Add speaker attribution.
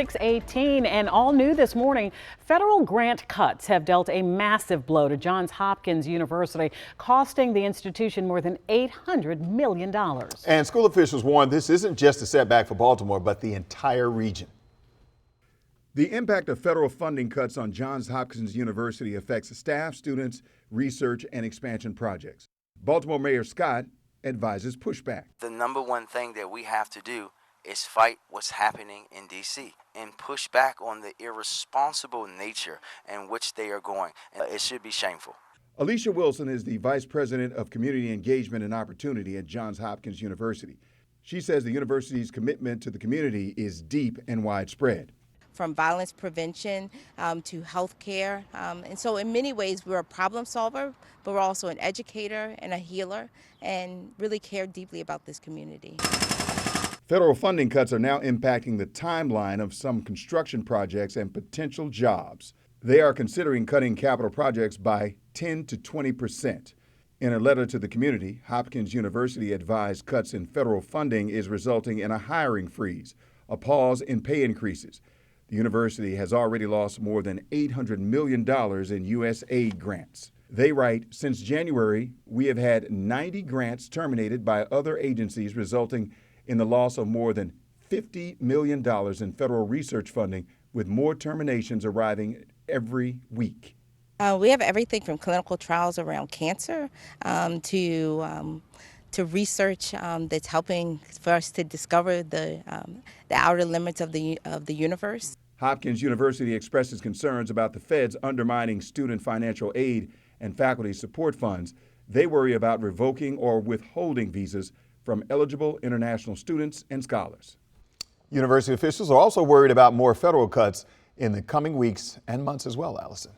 Speaker 1: 6:18 and all new this morning, federal grant cuts have dealt a massive blow to Johns Hopkins University, costing the institution more than $800 million.
Speaker 2: And school officials warn this isn't just a setback for Baltimore, but the entire region.
Speaker 3: The impact of federal funding cuts on Johns Hopkins University affects staff, students, research, and expansion projects. Baltimore Mayor Scott advises pushback.
Speaker 4: The number one thing that we have to do is fight what's happening in D.C. and push back on the irresponsible nature in which they are going. It should be shameful.
Speaker 3: Alicia Wilson is the Vice President of Community Engagement and Opportunity at Johns Hopkins University. She says the university's commitment to the community is deep and widespread.
Speaker 5: From violence prevention to health care. And so in many ways, we're a problem solver, but we're also an educator and a healer and really care deeply about this community.
Speaker 3: Federal funding cuts are now impacting the timeline of some construction projects and potential jobs. They are considering cutting capital projects by 10 to 20%. In a letter to the community, Hopkins University advised cuts in federal funding is resulting in a hiring freeze, a pause in pay increases. The university has already lost more than $800 million in U.S. aid grants. They write, since January, we have had 90 grants terminated by other agencies, resulting in the loss of more than $50 million in federal research funding, with more terminations arriving every week.
Speaker 5: We have everything from clinical trials around cancer to research that's helping for us to discover the outer limits of the universe.
Speaker 3: Hopkins University expresses concerns about the feds undermining student financial aid and faculty support funds. They worry about revoking or withholding visas from eligible international students and scholars.
Speaker 2: University officials are also worried about more federal cuts in the coming weeks and months as well, Allison.